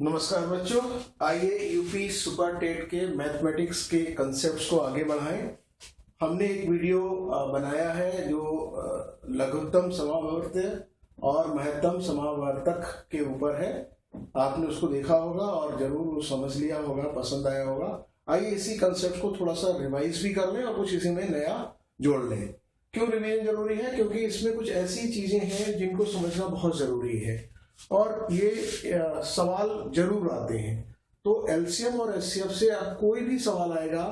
नमस्कार बच्चों, आइए यूपी सुपर टेट के मैथमेटिक्स के कंसेप्ट्स को आगे बढ़ाएं। हमने एक वीडियो बनाया है जो लघुत्तम समावर्त और महत्तम समावर्तक के ऊपर है। आपने उसको देखा होगा और जरूर वो समझ लिया होगा, पसंद आया होगा। आइए इसी कंसेप्ट को थोड़ा सा रिवाइज भी कर लें और कुछ इसी में नया जोड़ लें। क्यों रिवीजन जरूरी है? क्योंकि इसमें कुछ ऐसी चीजें हैं जिनको समझना बहुत जरूरी है और ये सवाल जरूर आते हैं। तो एलसीएम और एचसीएफ से आप कोई भी सवाल आएगा,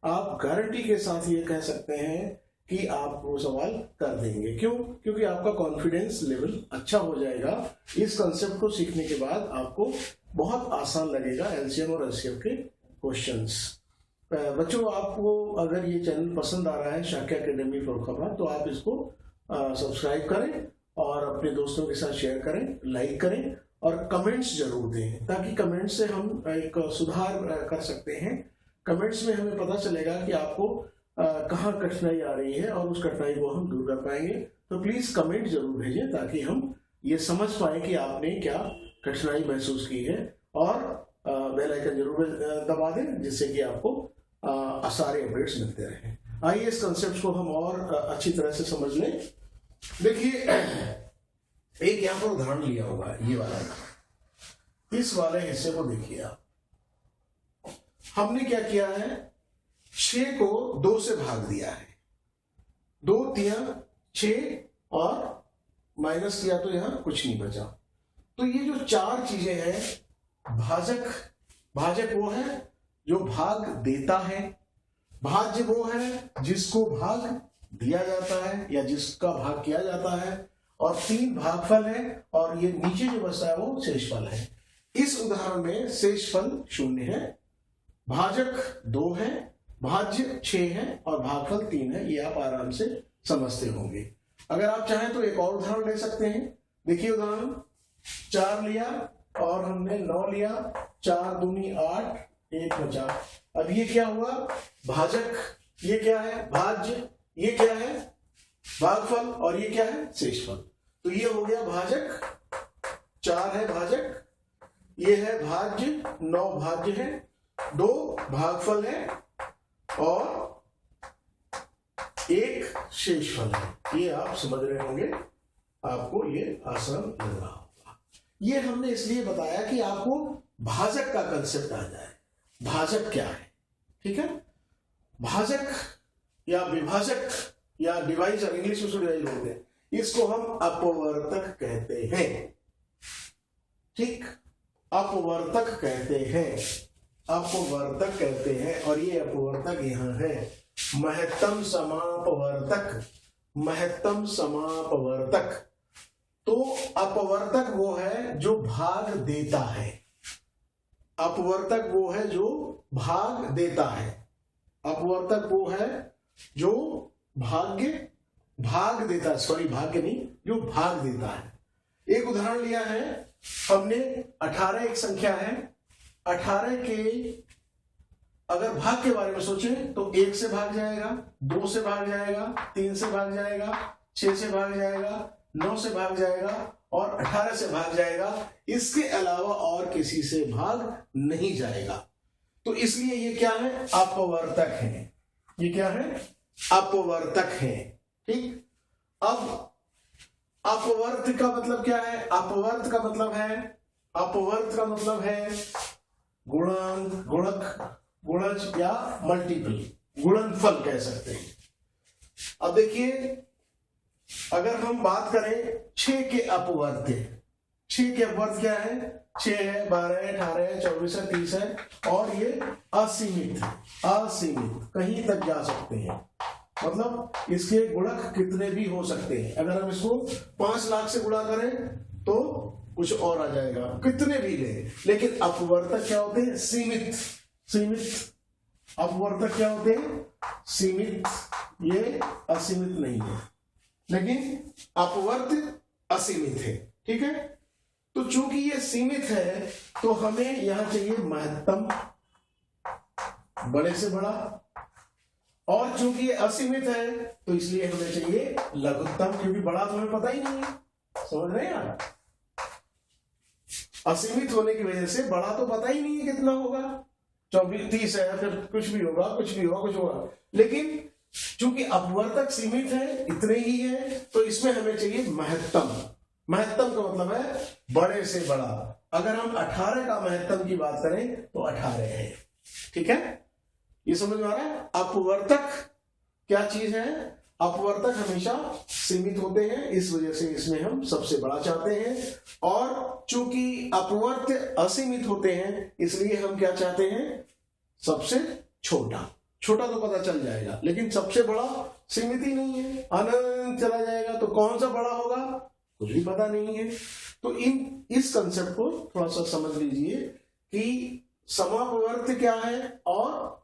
आप गारंटी के साथ ये कह सकते हैं कि आप वो सवाल कर देंगे। क्यों? क्योंकि आपका कॉन्फिडेंस लेवल अच्छा हो जाएगा। इस कंसेप्ट को सीखने के बाद आपको बहुत आसान लगेगा एलसीएम और एचसीएफ के क्वेश्चंस। बच्चों, आपको अगर ये चैनल पसंद आ रहा है शाक्य एकेडमी फर्रुखाबाद, तो आप इसको सब्सक्राइब करें और अपने दोस्तों के साथ शेयर करें, लाइक करें और कमेंट्स जरूर दें, ताकि कमेंट्स से हम एक सुधार कर सकते हैं। कमेंट्स में हमें पता चलेगा कि आपको कहाँ कठिनाई आ रही है और उस कठिनाई को हम दूर कर पाएंगे। तो प्लीज कमेंट जरूर भेजें ताकि हम ये समझ पाए कि आपने क्या कठिनाई महसूस की है, और बेल आइकन जरूर दबा दें जिससे कि आपको सारे अपडेट्स मिलते रहें। आइए इस कंसेप्ट को हम और अच्छी तरह से समझ लें। देखिए, एक यहां पर उदाहरण लिया होगा, ये वाला, इस वाले हिस्से को देखिए आप। हमने क्या किया है, 6 को 2 से भाग दिया है, 2 3 6 और माइनस किया तो यहां कुछ नहीं बचा। तो ये जो 4 चीजें हैं, भाजक वो है जो भाग देता है, भाज्य वो है जिसको भाग दिया जाता है या जिसका भाग किया जाता है, और 3 भागफल है और ये नीचे जो बचता है वो शेषफल है। इस उदाहरण में शेषफल 0 है, भाजक 2 है, भाज्य 6 है और भागफल 3 है। ये आप आराम से समझते होंगे। अगर आप चाहें तो एक और उदाहरण ले सकते हैं। देखिए उदाहरण 4 लिया और हमने 9 लिया, 4 दूनी 8, 1 बचा। अब ये क्या हुआ, भाजक, ये क्या है भाज्य, ये क्या है भागफल और ये क्या है शेषफल। तो ये हो गया भाजक, 4 है भाजक, ये है भाज्य, 9 भाज्य है, 2 भागफल है और 1 शेषफल है। ये आप समझ रहे होंगे, आपको ये आसान लग रहा होगा। ये हमने इसलिए बताया कि आपको भाजक का कंसेप्ट आ जाए। भाजक क्या है, ठीक है। भाजक या विभाजक या डिवाइजर, इंग्लिश में डिवाइजर बोलते हैं, इसको हम अपवर्तक कहते हैं। ठीक, अपवर्तक कहते हैं, अपवर्तक कहते हैं। और ये अपवर्तक यहां है महत्तम समापवर्तक, महत्तम समापवर्तक। तो अपवर्तक वो है जो भाग देता है, अपवर्तक वो है जो भाग देता है, अपवर्तक वो है जो भाग देता, सॉरी भाग्य नहीं, जो भाग देता है। एक उदाहरण लिया है हमने, 18 एक संख्या है, 18 के अगर भाग के बारे में सोचें तो 1 से भाग जाएगा, 2 से भाग जाएगा, 3 से भाग जाएगा, 6 से भाग जाएगा, 9 से भाग जाएगा और 18 से भाग जाएगा। इसके अलावा और किसी से भाग नहीं जाएगा। तो इसलिए ये क्या है, अपवर्तक है। ये क्या है, अपवर्तक है। ठीक, अब अपवर्त का मतलब क्या है, अपवर्त का मतलब है, अपवर्त का मतलब है गुणांक, गुणक, गुणज या मल्टीपल, गुणनफल कह सकते हैं। अब देखिए, अगर हम बात करें 6 के अपवर्त, 6 के अपवर्त क्या है, 6 है, 12 है, 18 है, 24 है, 30 है और ये असीमित, असीमित कहीं तक जा सकते हैं। मतलब इसके गुणक कितने भी हो सकते हैं। अगर हम इसको 5 लाख से गुणा करें तो कुछ और आ जाएगा, कितने भी ले। लेकिन अपवर्तक क्या होते हैं, सीमित, सीमित। अपवर्तक क्या होते हैं, सीमित। ये असीमित नहीं है, लेकिन अपवर्त असीमित है। ठीक है, तो चूंकि ये सीमित है तो हमें यहां चाहिए महत्तम, बड़े से बड़ा, और चूंकि ये असीमित है तो इसलिए हमें चाहिए लघुत्तम, क्योंकि बड़ा तो हमें पता ही नहीं है। समझ रहे हैं आप? असीमित होने की वजह से बड़ा तो पता ही नहीं है कितना होगा, 24 30 है, फिर कुछ भी होगा कुछ भी होगा कुछ होगा। लेकिन चूंकि अपवर्तक सीमित है, इतने ही है, तो इसमें हमें चाहिए महत्तम। महत्तम का मतलब है बड़े से बड़ा। अगर हम 18 का महत्तम की बात करें तो 18 है। ठीक है, ये समझ में आ रहा है। अपवर्तक क्या चीज है? अपवर्तक हमेशा सीमित होते हैं, इस वजह से इसमें हम सबसे बड़ा चाहते हैं। और चूंकि अपवर्त असीमित होते हैं, इसलिए हम क्या चाहते हैं? सबसे छोटा। छोटा तो पता चल जाएगा, लेकिन सबसे बड़ा सीमित ही नहीं है, अनंत चला जाएगा, तो कौन सा बड़ा होगा कुछ भी पता नहीं है। तो इस कंसेप्ट को थोड़ा सा समझ लीजिए कि समापवर्त क्या है और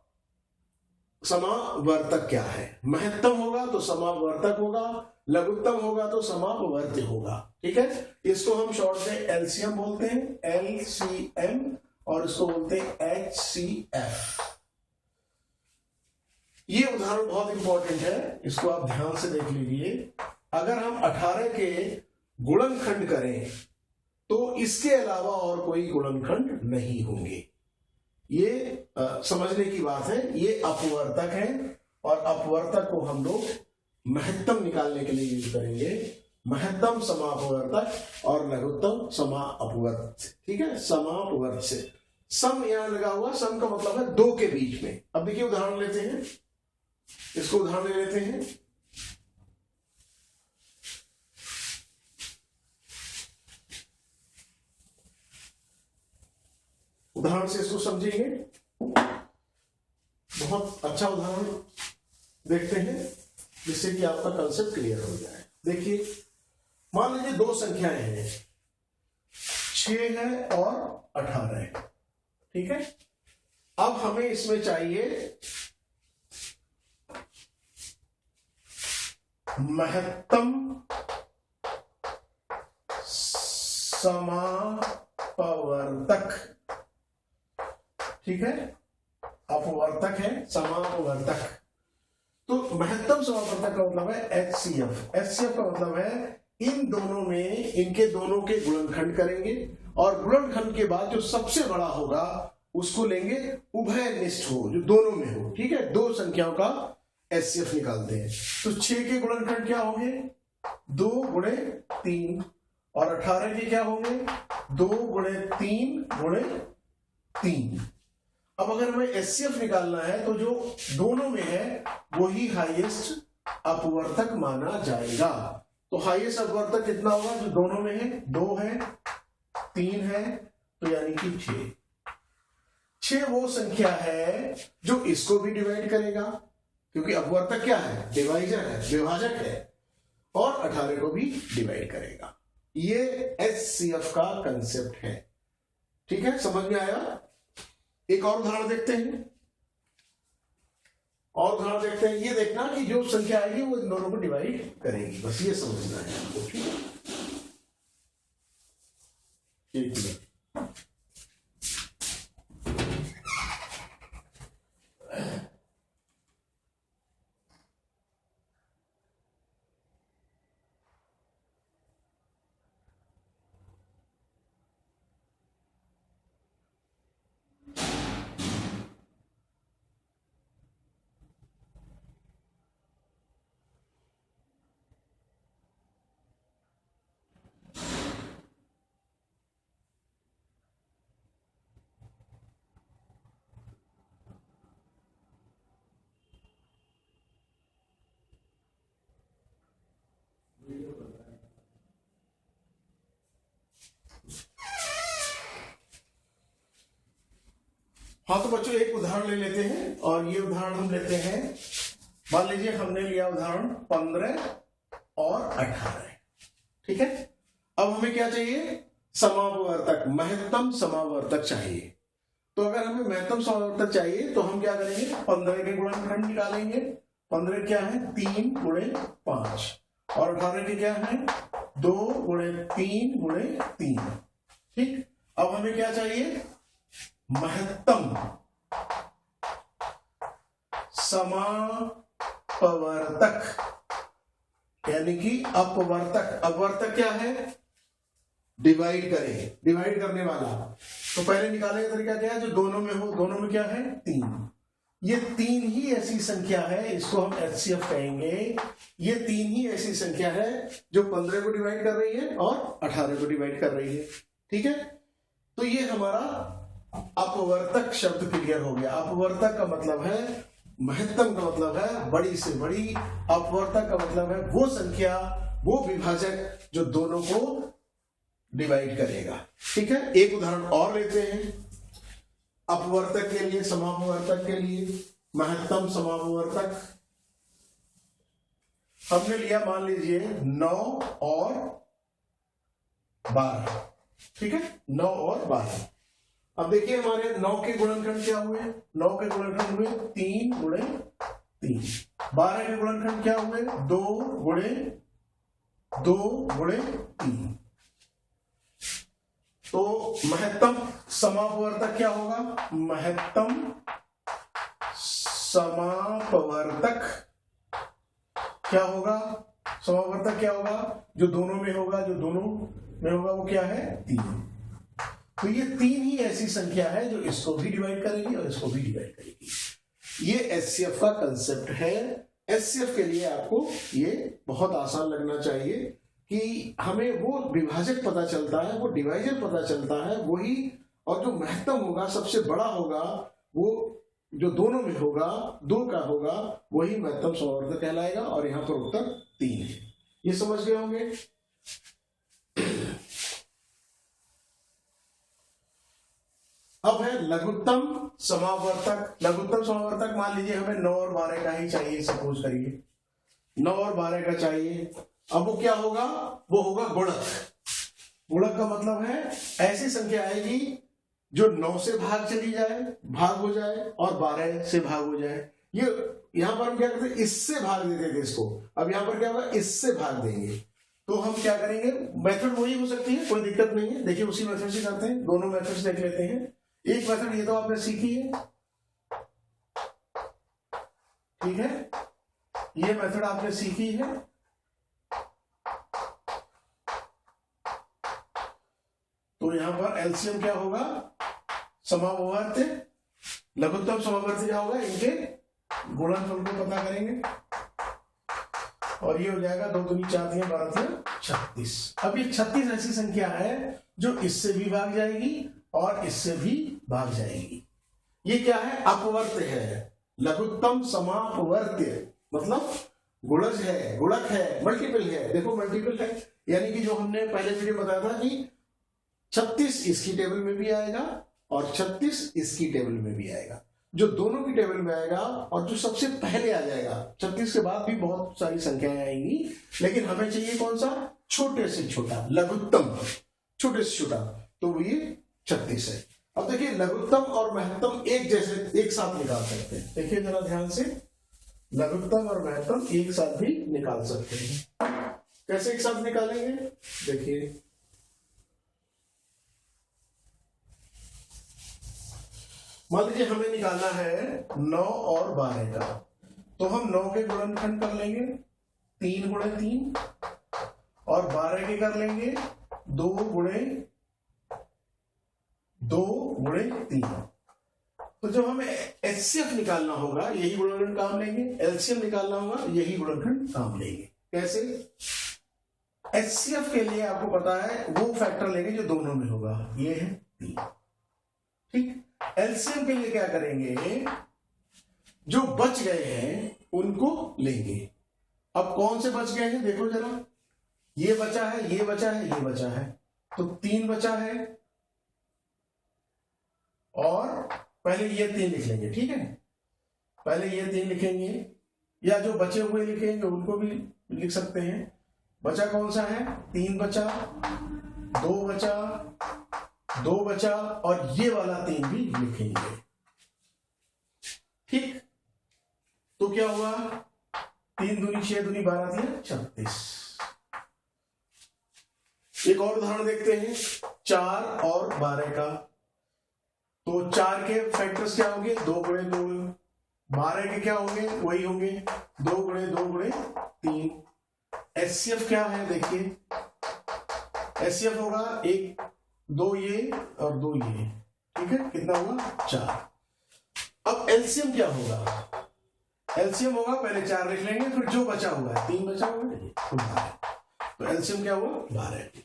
समावर्तक क्या है। महत्तम होगा तो समावर्तक होगा, लघुत्तम होगा तो समापवर्त होगा। ठीक है, इसको हम शॉर्ट में एलसीएम बोलते हैं, एलसीएम, और इसको बोलते हैं एचसीएफ। ये उदाहरण बहुत इंपॉर्टेंट है, इसको आप ध्यान से देख लीजिए। अगर हम 18 के गुणनखंड करें तो इसके अलावा और कोई गुणनखंड नहीं होंगे। ये समझने की बात है। ये अपवर्तक है और अपवर्तक को हम लोग महत्तम निकालने के लिए यूज करेंगे। महत्तम समापवर्तक और लघुत्तम समापवर्त। ठीक है, समापवर्त से सम यहां लगा हुआ, सम का मतलब है दो के बीच में। अब देखिए उदाहरण लेते हैं, इसको उदाहरण ले लेते हैं। उदाहरण से इसको समझेंगे, बहुत अच्छा उदाहरण देखते हैं जिससे कि आपका कंसेप्ट क्लियर हो जाए। देखिए, मान लीजिए दो संख्याएं हैं, 6 है और 18 है। ठीक है, अब हमें इसमें चाहिए महत्तम समापवर्तक। ठीक है, अपवर्तक है, समापवर्तक। तो महत्तम समापवर्तक का मतलब है एचसीएफ। एचसीएफ का मतलब है इन दोनों में, इनके दोनों के गुणनखंड करेंगे और गुणनखंड के बाद जो सबसे बड़ा होगा उसको लेंगे, उभयनिष्ठ हो, जो दोनों में हो। ठीक है, दो संख्याओं का एचसीएफ निकालते हैं। तो 6 के गुणनखंड क्या होंगे? 2 गुणे 3, और 18 के क्या होंगे? 2 गुणे 3 गुणे 3। अब अगर हमें एचसीएफ निकालना है तो जो दोनों में है वही हाईएस्ट अपवर्तक माना जाएगा। तो हाईएस्ट अपवर्तक कितना होगा? जो दोनों में है, 2 है, 3 है, तो यानी कि 6। 6 वो संख्या है जो इसको भी डिवाइड करेगा, क्योंकि अपवर्तक क्या है? डिवाइजर है, विभाजक है, और 18 को भी डिवाइड करेगा। ये एचसीएफ का कंसेप्ट है। ठीक है, समझ में आया? एक और उदाहरण देखते हैं, और उदाहरण देखते हैं। ये देखना कि जो संख्या आएगी वो इन दोनों को डिवाइड करेगी, बस ये समझना है आपको। ठीक है, एक मिनट। हाँ, तो बच्चों एक उदाहरण ले लेते हैं, और ये उदाहरण हम लेते हैं, मान लीजिए हमने लिया उदाहरण 15 और 18। ठीक है, अब हमें क्या चाहिए? समापवर्तक, महत्तम समापवर्तक चाहिए। तो अगर हमें महत्तम समापवर्तक चाहिए तो हम क्या करेंगे? 15 के गुणनखंड निकालेंगे। 15 क्या है? 3 गुणे 5, और 18 के क्या है? 2 गुणे 3 गुणे 3। ठीक, अब हमें क्या चाहिए? महत्तम समापवर्तक, यानी कि अपवर्तक। अपवर्तक क्या है? डिवाइड करें, डिवाइड करने वाला। तो पहले निकालने का तरीका क्या है, जो दोनों में हो, दोनों में क्या है 3। ये 3 ही ऐसी संख्या है, इसको हम HCF कहेंगे। ये 3 ही ऐसी संख्या है जो 15 को डिवाइड कर रही है और 18 को डिवाइड कर रही है। ठीक है, तो ये हमारा अपवर्तक शब्द क्लियर हो गया। अपवर्तक का मतलब है, महत्तम का मतलब है बड़ी से बड़ी, अपवर्तक का मतलब है वो संख्या, वो विभाजक जो दोनों को डिवाइड करेगा। ठीक है, एक उदाहरण और लेते हैं अपवर्तक के लिए, समापवर्तक के लिए। महत्तम समापवर्तक हमने लिया, मान लीजिए 9 और 12। ठीक है, 9 और 12। अब देखिए हमारे 9 के गुणनखंड क्या हुए, 9 के गुणनखंड हुए 3 गुणे 3। 12 के गुणनखंड क्या हुए, 2 गुणे 3। तो महत्तम समापवर्तक क्या होगा, महत्तम समापवर्तक क्या होगा, समापवर्तक क्या होगा, जो दोनों में होगा, जो दोनों में होगा वो क्या है 3। तो ये 3 ही ऐसी संख्या है जो इसको भी डिवाइड करेगी और इसको भी डिवाइड करेगी। ये HCF का कंसेप्ट है। HCF के लिए आपको ये बहुत आसान लगना चाहिए कि हमें वो विभाजक पता चलता है, वो डिवाइजर पता चलता है, वही, और जो महत्तम होगा, सबसे बड़ा होगा, वो जो दोनों में होगा, 2 का होगा, वही महत्तम समापवर्तक कहलाएगा। और यहां पर उत्तर 3 है। ये समझ गए होंगे। अब है लघुत्तम समापवर्तक। लघुत्तम समापवर्तक मान लीजिए हमें 9 और 12 का ही चाहिए, सपोज करिए 9 और 12 का चाहिए। अब वो क्या होगा, वो होगा गुणक। गुणक का मतलब है ऐसी संख्या आएगी जो 9 से भाग चली जाए, भाग हो जाए, और 12 से भाग हो जाए। ये यहां पर हम क्या करते हैं, इससे भाग देते थे इसको। अब यहां पर क्या होगा, इससे भाग देंगे। तो हम क्या करेंगे, मेथड वही हो सकती है, कोई दिक्कत नहीं है। देखिए उसी मेथड से करते हैं, दोनों मेथड देख लेते हैं। एक मेथड ये तो आपने सीखी है, ठीक है, ये मेथड आपने सीखी है। तो यहां पर एलसीएम क्या होगा, समापवर्त्य, लघुत्तम समापवर्त्य क्या होगा, इनके गुणनफल को पता करेंगे और ये हो जाएगा 2 दूनी 4 3 12 3 36। अब ये 36 ऐसी संख्या है जो इससे भी भाग जाएगी और इससे भी भाग जाएगी। ये क्या है, अपवर्त्य है। लघुत्तम समापवर्त्य मतलब गुणज है, गुणक है, मल्टीपल है। देखो मल्टीपल है, यानी कि जो हमने पहले वीडियो बताया था कि 36 इसकी टेबल में भी आएगा और 36 इसकी टेबल में भी आएगा। जो दोनों की टेबल में आएगा और जो सबसे पहले आ जाएगा, 36 के बाद भी बहुत सारी संख्याएं आएंगी, लेकिन हमें चाहिए कौन सा, छोटे से छोटा, लघुत्तम, छोटे से छोटा, तो वो ये 36 है। अब देखिए लघुत्तम और महत्तम एक जैसे एक साथ निकाल सकते हैं। देखिए जरा ध्यान से, लघुत्तम और महत्तम एक साथ भी निकाल सकते हैं। कैसे एक साथ निकालेंगे, देखिए मान लीजिए हमें निकालना है 9 और 12 का, तो हम 9 के गुणनखंड कर लेंगे 3 गुणे 3 और 12 के कर लेंगे 2 गुणे 3। तो जब हमें HCF निकालना होगा यही गुणनखंड काम लेंगे, LCM निकालना होगा यही गुणनखंड काम लेंगे। कैसे, HCF के लिए आपको पता है वो फैक्टर लेंगे जो दोनों में होगा, ये है 3, ठीक। एलसीएम के लिए क्या करेंगे, जो बच गए हैं उनको लेंगे। अब कौन से बच गए हैं देखो जरा, ये बचा है, ये बचा है, ये बचा है, तो 3 बचा है और पहले ये 3 लिख लेंगे, ठीक है, पहले ये 3 लिखेंगे, या जो बचे हुए लिखेंगे उनको भी लिख सकते हैं। बचा कौन सा है, 3 बचा, 2 बचा, 2 बचा और ये वाला 3 भी लिखेंगे, ठीक। तो क्या हुआ, 3 दूनी 6 दूनी 12 3 36। एक और उदाहरण देखते हैं 4 और 12 का। तो 4 के फैक्टर्स क्या होंगे, 2 गुणे 2, 12 के क्या होंगे, वही होंगे 2 गुणे 2 गुणे 3। HCF क्या है देखिए, एचसीएफ होगा 1 2 ये और 2 ये, ठीक है, कितना हुआ 4। अब एलसीएम क्या होगा, एलसीएम होगा पहले 4 लिख लेंगे, फिर जो बचा हुआ है 3 बचा हुआ है तो 12, तो एलसीएम क्या हुआ 12।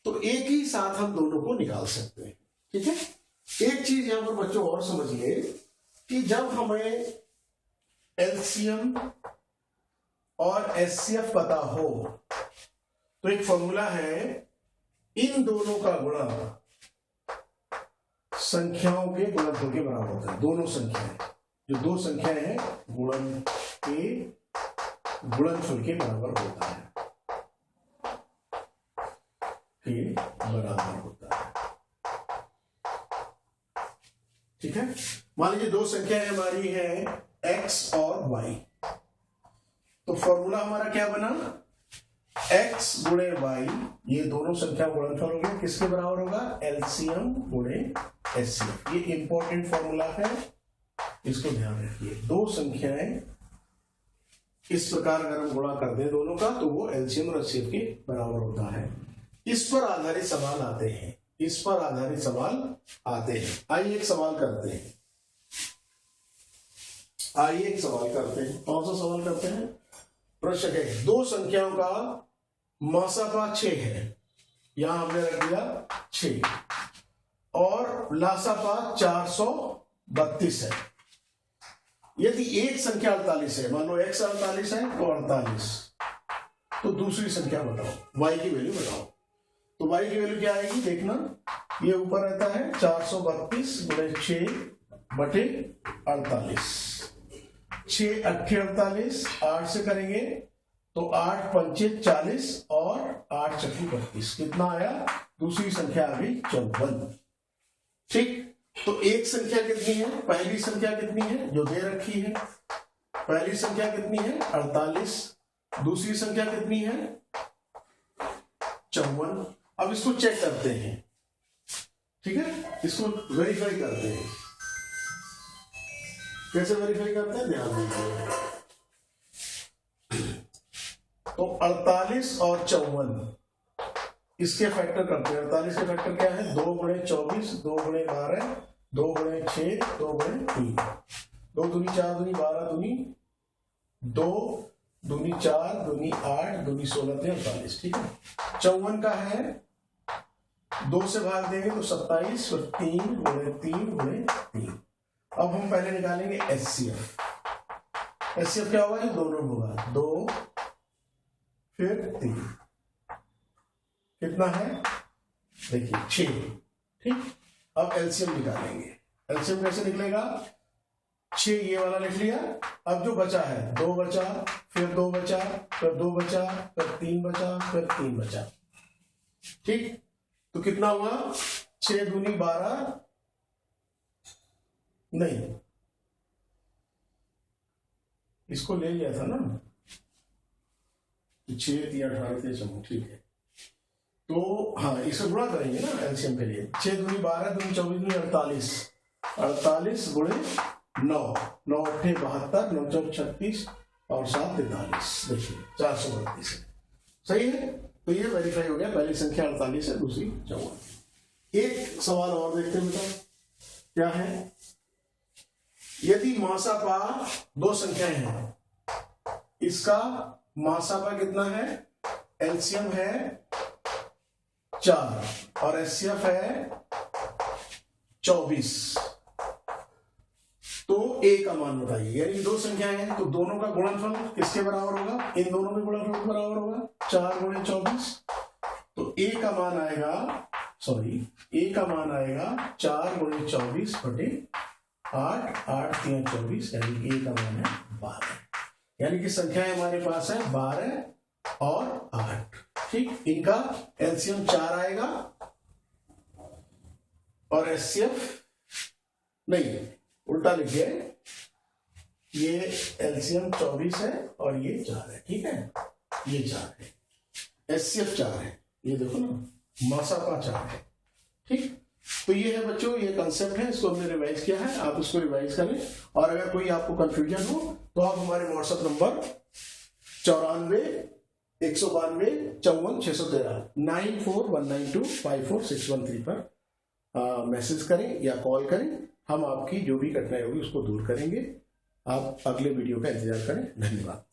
तो एक ही साथ हम दोनों को निकाल सकते हैं, ठीक है। एक चीज यहां पर बच्चों और समझिए कि जब हमें एलसीएम और एचसीएफ पता हो तो एक फॉर्मूला है, इन दोनों का गुणा संख्याओं के गुणनफल के बराबर होता है। दोनों संख्याएं, जो दो संख्याएं हैं, गुणनफल के बराबर होता है, के बराबर होता है, ठीक है। मान लीजिए दो संख्याएं हमारी है x और y, तो फॉर्मूला हमारा क्या बना, x गुणे y, ये दोनों संख्या गुणनफल हो गया, किसके बराबर होगा, एलसीएम गुणे एचसीएफ। ये इंपॉर्टेंट फॉर्मूला है, इसको ध्यान रखिए। दो संख्याएं इस प्रकार अगर हम गुणा कर दें दोनों का तो वो एलसीएम और एचसीएफ के बराबर होता है। इस पर आधारित सवाल आते हैं, इस पर आधारित सवाल आते हैं। आइए एक सवाल करते हैं, आइए एक सवाल करते हैं। कौन सा सवाल करते हैं, प्रश्न है दो संख्याओं का मासापा 6 है, यहां हमने रख दिया 6, और लासापा 432 है। यदि एक संख्या 48 है, मान लो x 48 है तो 48, तो दूसरी संख्या बताओ, y की वैल्यू बताओ। तो y की वैल्यू क्या आएगी, देखना, ये ऊपर रहता है 432 गुणे 6 बटे 48, 6 अट्ठे 48, 8 से करेंगे तो 8 पंचे 40 और 8 चक्की 32, कितना आया, दूसरी संख्या आ गई 54, ठीक। तो एक संख्या कितनी है, पहली संख्या कितनी है जो दे रखी है, पहली संख्या कितनी है 48, दूसरी संख्या कितनी है 54। अब इसको चेक करते हैं, ठीक है, इसको वेरीफाई करते हैं। कैसे वेरीफाई करते हैं, ध्यान दीजिए। तो 48 और 54 इसके फैक्टर करते हैं। 48 के फैक्टर क्या है, 2 गुणे 24, 2 गुणे 12, 2 गुणे 6, 2 गुणे 3, 2 दूनी 4 दूनी 12 दूनी 2 दूनी 4 दूनी 8 दूनी 16 48, ठीक है। 54 का है 2 से भाग देंगे तो 27, फिर 3 गुणे 3 गुणे 3। अब हम पहले निकालेंगे एचसीएफ। एचसीएफ क्या होगा, ये दोनों होगा, 2 फिर 3, कितना है देखिए 6, ठीक। अब एलसीएम निकालेंगे। एलसीएम कैसे निकलेगा, 6 ये वाला लिख लिया, अब जो बचा है 2 बचा, फिर 2 बचा, फिर 2 बचा, फिर 3 बचा, फिर 3 बचा, ठीक। तो कितना हुआ, 6 दूनी 12, नहीं इसको ले लिया था ना, 6 3 18 समूह, ठीक है। तो हाँ, इसे गुणा करेंगे ना एलसीएम के लिए, 6 दूनी 12 दूनी 24 दूनी 48, 48 गुणे 9, 9 अट्ठे 72, 9 चौक 36 और 7 43, देखिए 432 है, सही है। तो ये वेरीफाई हो गया, पहली संख्या 48 है, दूसरी 54। एक सवाल और देखते हैं बेटा, क्या है, यदि मासापा दो संख्याएं हैं, इसका मासापा कितना है, एलसीएम है 4 और एचसीएफ है 24, तो ए का मान बताइए। यानी दो संख्याएं हैं तो दोनों का गुणनफल किसके बराबर होगा, इन दोनों के गुणनफल के बराबर होगा, 4 गुणे 24। तो ए का मान आएगा, सॉरी ए का मान आएगा 4 गुणे 24 बटे 8, 8 3 24, यानी कि ए का मान है 12। यानी कि संख्याएं हमारे पास है 12 और 8, ठीक। इनका एलसीएम 4 आएगा और एचसीएफ नहीं, उल्टा लिख गए, ये एलसीएम 24 है और ये 4 है, ठीक है, ये 4 है, एचसीएफ 4 है, ये देखो ना मासापा 4 है, ठीक। तो ये है बच्चों, ये कंसेप्ट है, इसको हमने रिवाइज किया है, आप इसको रिवाइज करें। और अगर कोई आपको कंफ्यूजन हो तो आप हमारे व्हाट्सएप नंबर 94 192 54 613 9419254613 पर मैसेज करें या कॉल करें। हम आपकी जो भी कठिनाई होगी उसको दूर करेंगे। आप अगले वीडियो का इंतजार करें। धन्यवाद।